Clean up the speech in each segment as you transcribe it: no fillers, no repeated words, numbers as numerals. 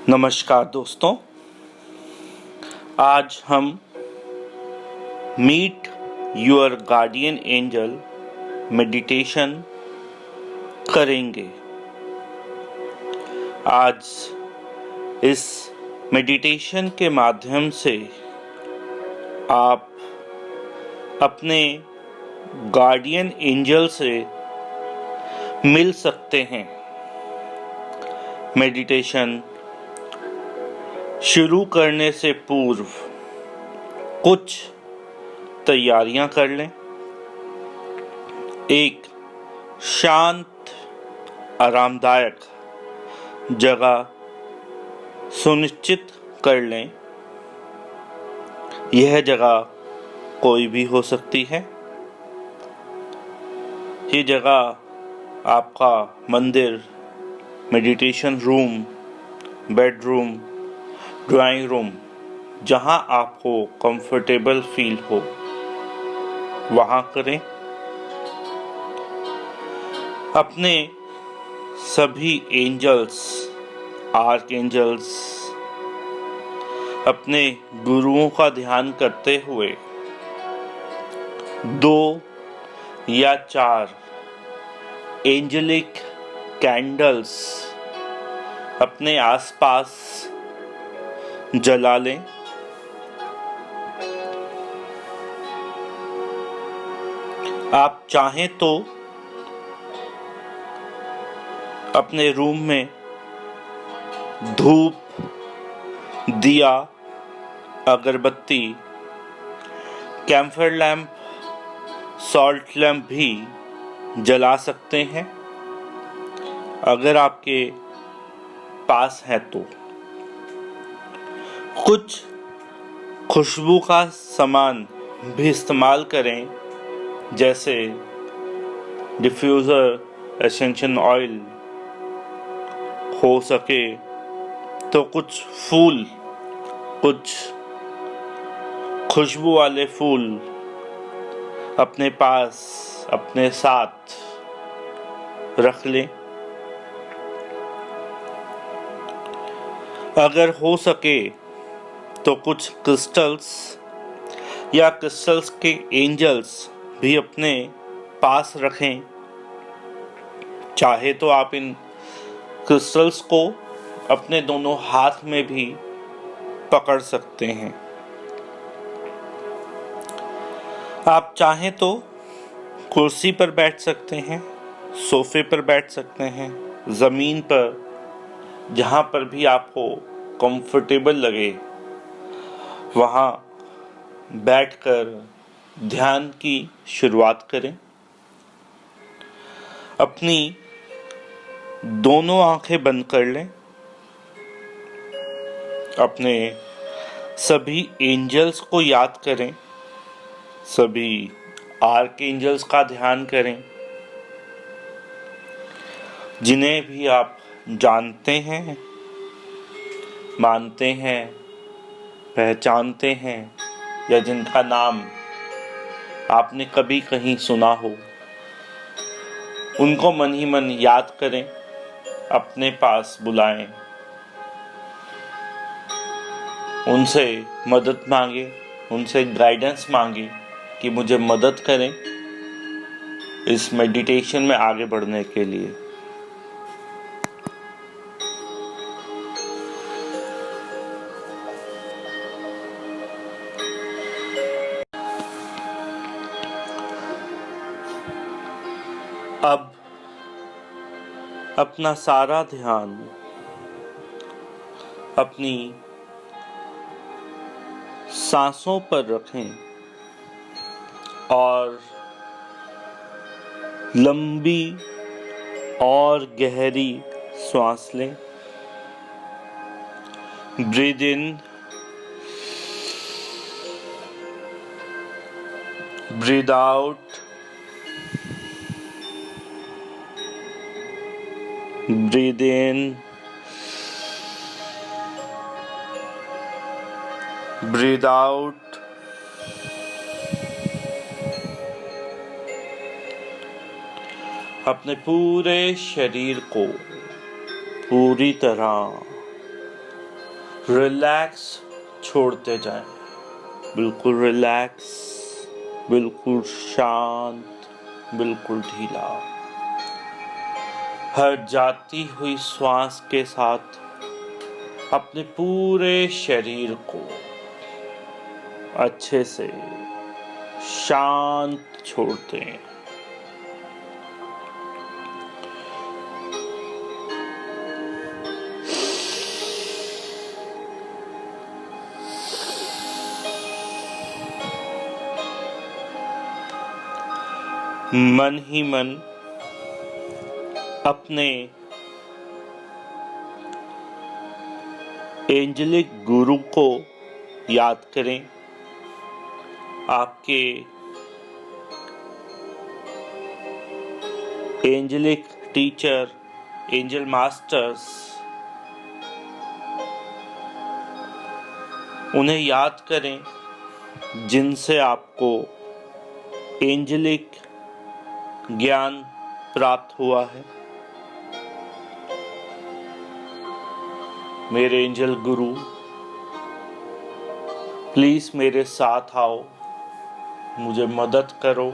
नमस्कार दोस्तों, आज हम meet your guardian angel meditation करेंगे। आज इस मेडिटेशन के माध्यम से आप अपने गार्डियन एंजल से मिल सकते हैं। मेडिटेशन शुरू करने से पूर्व कुछ तैयारियां कर लें। एक शांत आरामदायक जगह सुनिश्चित कर लें। यह जगह कोई भी हो सकती है। ये जगह आपका मंदिर, meditation room, bedroom, drawing room, जहां आपको कंफर्टेबल फील हो वहां करें। अपने सभी एंजल्स, आर्क एंजल्स, अपने गुरुओं का ध्यान करते हुए 2 या 4 एंजेलिक कैंडल्स अपने आसपास जला लें। आप चाहें तो अपने रूम में धूप, दिया, अगरबत्ती, कैम्फर लैंप, सॉल्ट लैंप भी जला सकते हैं अगर आपके पास है तो। कुछ खुशबू का सामान भी इस्तेमाल करें, जैसे डिफ्यूज़र, एसेंशियल ऑयल। हो सके तो कुछ फूल, कुछ खुशबू वाले फूल अपने पास, अपने साथ रख लें। अगर हो सके तो कुछ क्रिस्टल्स या क्रिस्टल्स के एंजल्स भी अपने पास रखें। चाहे तो आप इन क्रिस्टल्स को अपने दोनों हाथ में भी पकड़ सकते हैं। आप चाहें तो कुर्सी पर बैठ सकते हैं, सोफे पर बैठ सकते हैं, ज़मीन पर, जहाँ पर भी आपको कंफर्टेबल लगे वहाँ बैठकर ध्यान की शुरुआत करें। अपनी दोनों आंखें बंद कर लें। अपने सभी एंजल्स को याद करें, सभी आर्क एंजल्स का ध्यान करें, जिन्हें भी आप जानते हैं, मानते हैं, पहचानते हैं, या जिनका नाम आपने कभी कहीं सुना हो, उनको मन ही मन याद करें, अपने पास बुलाएं, उनसे मदद मांगे, उनसे गाइडेंस मांगे कि मुझे मदद करें इस मेडिटेशन में आगे बढ़ने के लिए। अब अपना सारा ध्यान अपनी सांसों पर रखें और लंबी और गहरी सांस लें। Breathe in, breathe out. Breathe in, breathe out. अपने पूरे शरीर को पूरी तरह रिलैक्स छोड़ते जाएं, बिल्कुल रिलैक्स, बिल्कुल शांत, बिल्कुल ढीला। हर जाती हुई श्वास के साथ अपने पूरे शरीर को अच्छे से शांत छोड़ते हैं। मन ही मन अपने एंजेलिक गुरु को याद करें। आपके एंजेलिक टीचर, एंजल मास्टर्स, उन्हें याद करें जिनसे आपको एंजेलिक ज्ञान प्राप्त हुआ है। मेरे एंजल गुरु, प्लीज मेरे साथ आओ, मुझे मदद करो,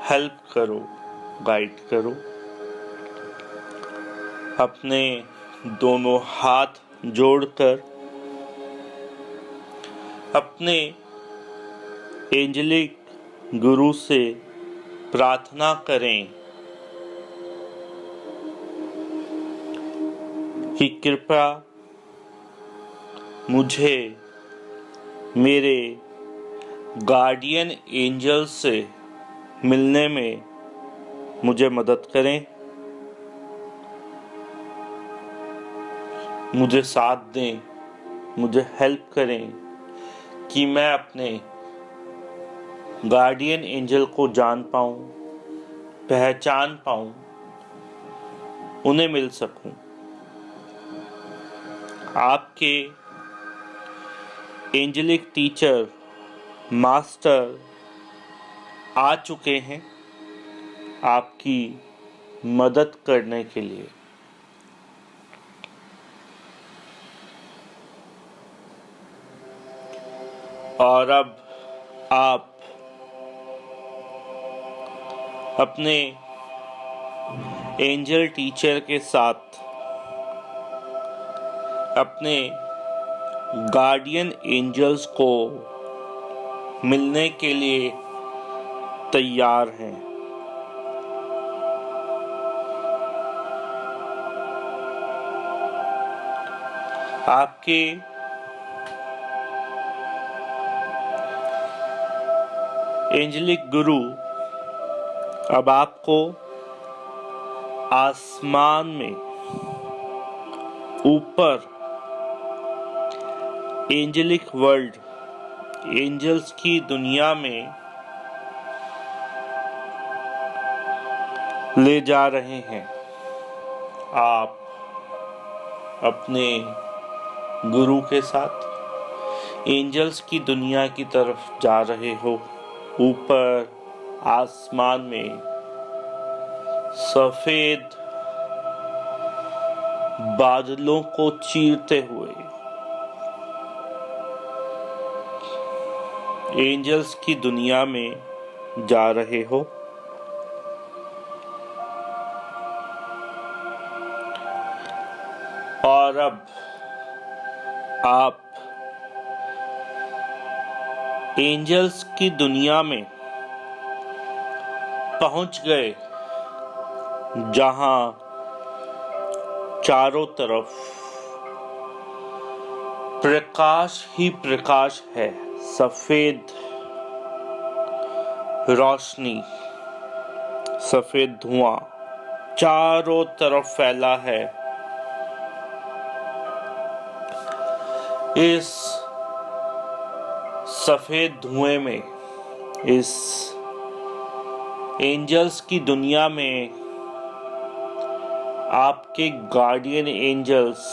हेल्प करो, गाइड करो। अपने दोनों हाथ जोड़कर अपने एंजेलिक गुरु से प्रार्थना करें कि कृपया मुझे मेरे गार्डियन एंजल से मिलने में मुझे मदद करें, मुझे साथ दें, मुझे हेल्प करें कि मैं अपने गार्डियन एंजल को जान पाऊं, पहचान पाऊं, उन्हें मिल सकूं। आपके एंजेलिक टीचर, मास्टर आ चुके हैं आपकी मदद करने के लिए। और अब आप अपने एंजल टीचर के साथ अपने गार्डियन एंजल्स को मिलने के लिए तैयार हैं। आपके एंजेलिक गुरु अब आपको आसमान में ऊपर एंजेलिक वर्ल्ड, एंजल्स की दुनिया में ले जा रहे हैं। आप अपने गुरु के साथ एंजल्स की दुनिया की तरफ जा रहे हो। ऊपर आसमान में सफेद बादलों को चीरते हुए एंजल्स की दुनिया में जा रहे हो। और अब आप एंजल्स की दुनिया में पहुंच गए जहां चारों तरफ प्रकाश ही प्रकाश है, सफेद रोशनी, सफेद धुआं चारों तरफ फैला है। इस सफेद धुएं में, इस एंजल्स की दुनिया में आपके गार्डियन एंजल्स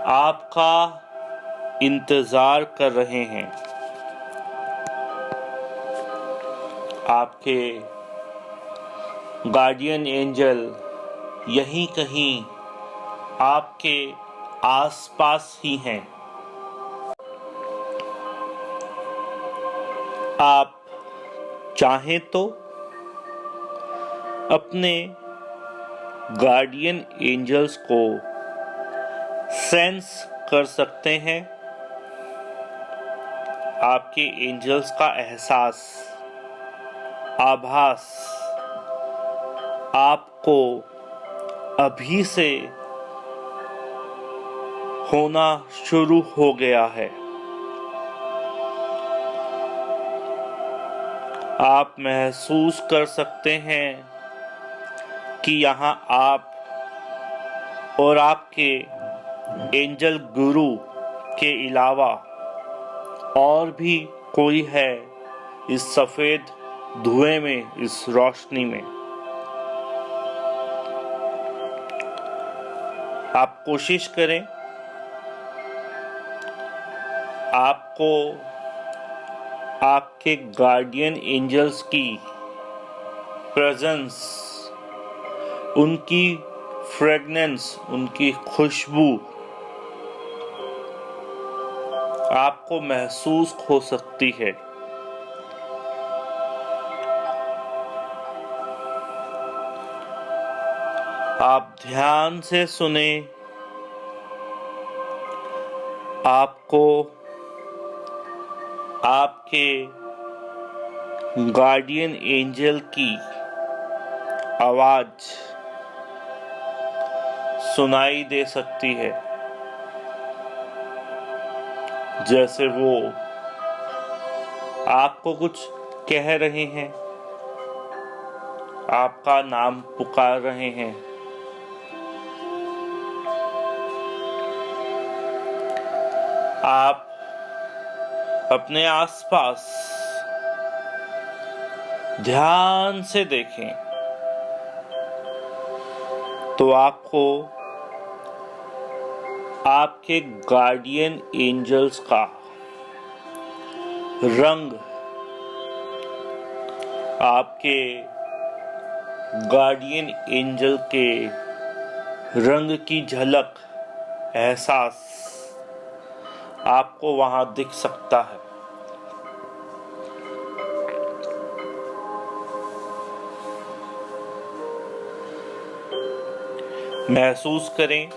आपका इंतजार कर रहे हैं। आपके गार्डियन एंजल यहीं कहीं आपके आसपास ही हैं। आप चाहें तो अपने गार्डियन एंजल्स को सेंस कर सकते हैं। आपके एंजल्स का एहसास, आभास आपको अभी से होना शुरू हो गया है। आप महसूस कर सकते हैं कि यहाँ आप और आपके एंजल गुरु के अलावा और भी कोई है इस सफेद धुएं में, इस रोशनी में। आप कोशिश करें आपको आपके गार्डियन एंजल्स की प्रेजेंस, उनकी फ्रेगनेंस, उनकी खुशबू आपको महसूस हो सकती है। आप ध्यान से सुने। आपको आपके गार्डियन एंजल की आवाज सुनाई दे सकती है, जैसे वो आपको कुछ कह रहे हैं, आपका नाम पुकार रहे हैं। आप अपने आसपास ध्यान से देखें तो आपको आपके गार्डियन एंजल्स का रंग, आपके गार्डियन एंजल के रंग की झलक, एहसास आपको वहां दिख सकता है। महसूस करें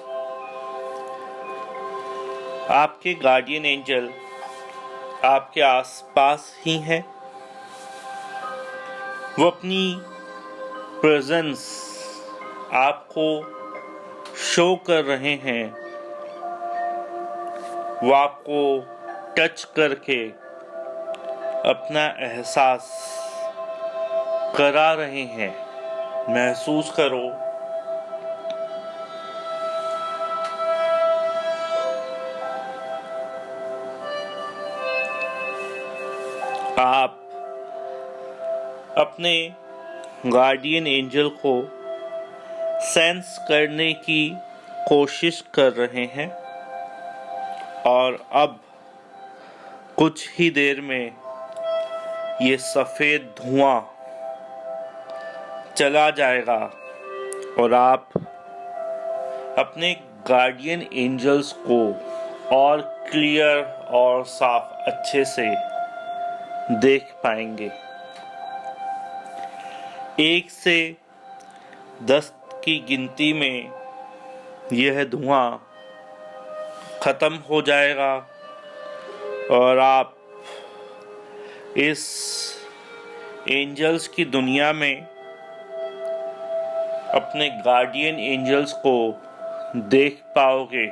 आपके गार्डियन एंजल आपके आसपास ही हैं। वो अपनी प्रेजेंस आपको शो कर रहे हैं। वो आपको टच करके अपना एहसास करा रहे हैं। महसूस करो आप अपने गार्डियन एंजल को सेंस करने की कोशिश कर रहे हैं और अब कुछ ही देर में ये सफेद धुआं चला जाएगा और आप अपने गार्डियन एंजल्स को और क्लियर और साफ अच्छे से देख पाएंगे। 1 से 10 की गिनती में यह धुआं खत्म हो जाएगा और आप इस एंजल्स की दुनिया में अपने गार्डियन एंजल्स को देख पाओगे।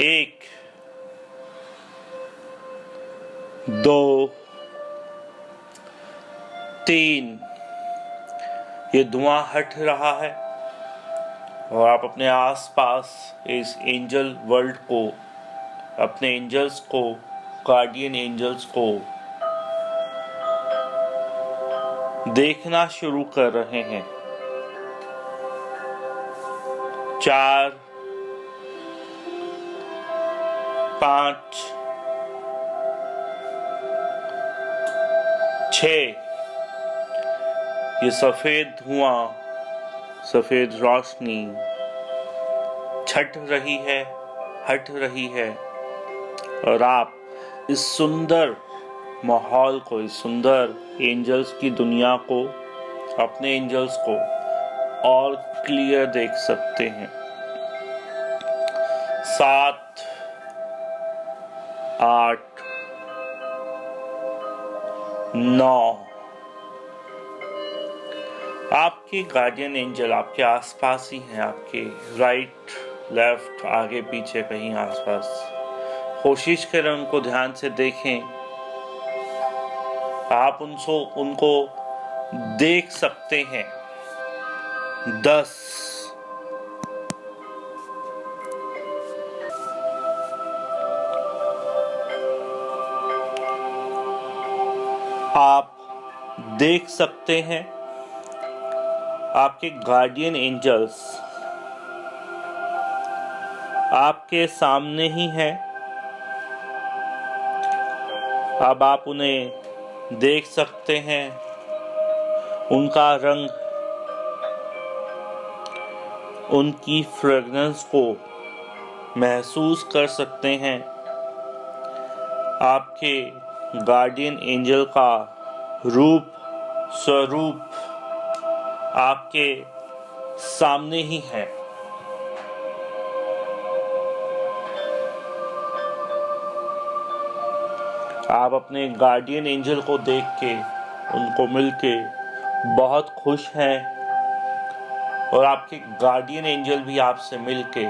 1, 2, 3 ये धुआं हट रहा है और आप अपने आसपास इस एंजल वर्ल्ड को, अपने एंजल्स को, गार्डियन एंजल्स को देखना शुरू कर रहे हैं। 4, 5, 6 ये सफेद धुआं सफेद रोशनी छट रही है, हट रही है, और आप इस सुंदर माहौल को, इस सुंदर एंजल्स की दुनिया को, अपने एंजल्स को और क्लियर देख सकते हैं। 7, 8, 9 आपके गार्डियन एंजल आपके आसपास ही हैं, आपके राइट, लेफ्ट, आगे पीछे कहीं आसपास। कोशिश करें उनको ध्यान से देखें। आप उनको देख सकते हैं। 10, आप देख सकते हैं आपके गार्डियन एंजल्स आपके सामने ही हैं। अब आप उन्हें देख सकते हैं, उनका रंग, उनकी फ्रेगनेंस को महसूस कर सकते हैं। आपके गार्डियन एंजल का रूप, स्वरूप आपके सामने ही है। आप अपने गार्डियन एंजल को देख के, उनको मिलके बहुत खुश हैं, और आपके गार्डियन एंजल भी आपसे मिलके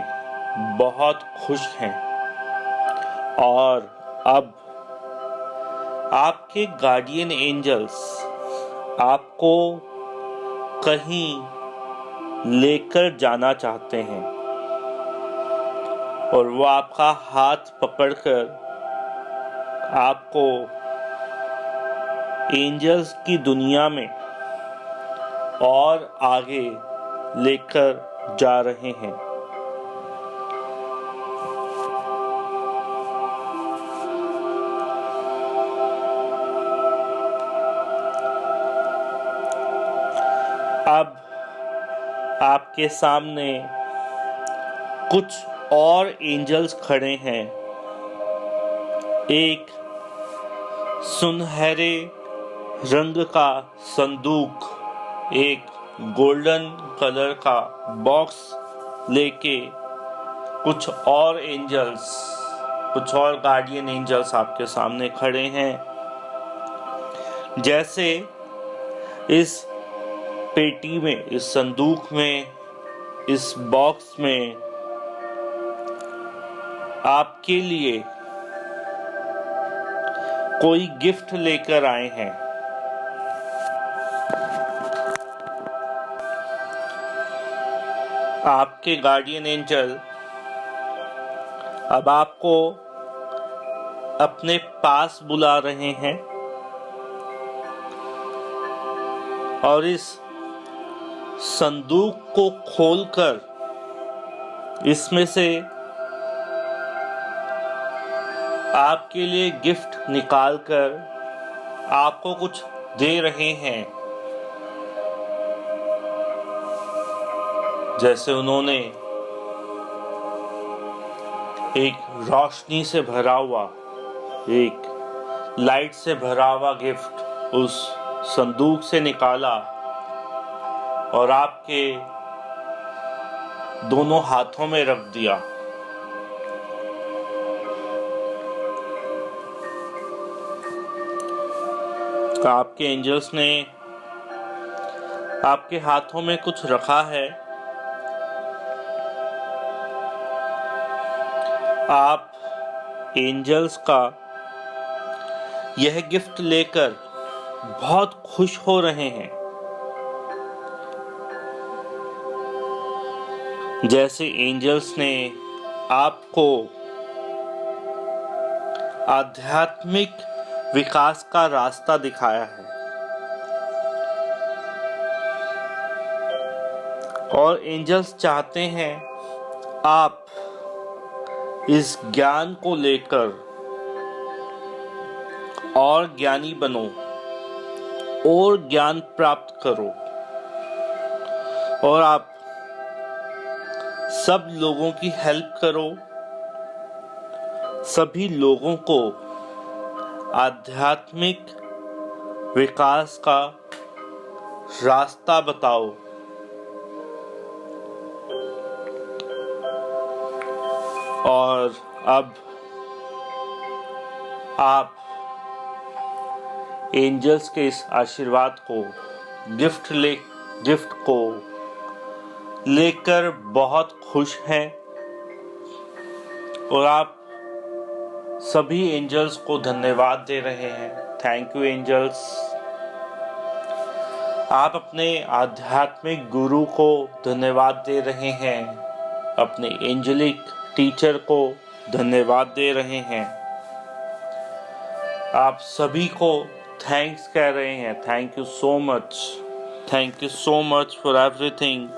बहुत खुश हैं। और अब आपके गार्डियन एंजल्स आपको कहीं लेकर जाना चाहते हैं, और वो आपका हाथ पकड़कर आपको एंजल्स की दुनिया में और आगे लेकर जा रहे हैं। अब आपके सामने कुछ और एंजल्स खड़े हैं। एक सुनहरे रंग का संदूक, एक गोल्डन कलर का बॉक्स लेके कुछ और एंजल्स, कुछ और गार्डियन एंजल्स आपके सामने खड़े हैं। जैसे इस पेटी में, इस संदूक में, इस बॉक्स में आपके लिए कोई गिफ्ट लेकर आए हैं। आपके गार्डियन एंजल अब आपको अपने पास बुला रहे हैं, और इस संदूक को खोलकर इसमें से आपके लिए गिफ्ट निकालकर आपको कुछ दे रहे हैं। जैसे उन्होंने एक रोशनी से भरा हुआ, एक लाइट से भरा हुआ गिफ्ट उस संदूक से निकाला और आपके दोनों हाथों में रख दिया। आपके एंजल्स ने आपके हाथों में कुछ रखा है। आप एंजल्स का यह गिफ्ट लेकर बहुत खुश हो रहे हैं। जैसे एंजल्स ने आपको आध्यात्मिक विकास का रास्ता दिखाया है, और एंजल्स चाहते हैं आप इस ज्ञान को लेकर और ज्ञानी बनो और ज्ञान प्राप्त करो, और आप सब लोगों की हेल्प करो, सभी लोगों को आध्यात्मिक विकास का रास्ता बताओ। और अब आप एंजल्स के इस आशीर्वाद को गिफ्ट को लेकर बहुत खुश हैं और आप सभी एंजल्स को धन्यवाद दे रहे हैं। Thank you angels. आप अपने आध्यात्मिक गुरु को धन्यवाद दे रहे हैं, अपने एंजेलिक टीचर को धन्यवाद दे रहे हैं, आप सभी को थैंक्स कह रहे हैं। Thank you so much for everything.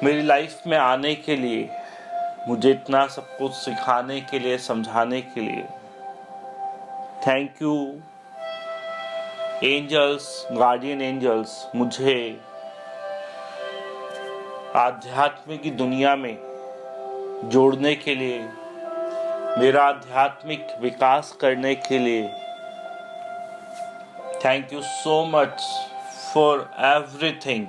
मेरी लाइफ में आने के लिए, मुझे इतना सब कुछ सिखाने के लिए, समझाने के लिए thank you angels, guardian angels, मुझे आध्यात्म की दुनिया में जोड़ने के लिए, मेरा आध्यात्मिक विकास करने के लिए। Thank you so much for everything.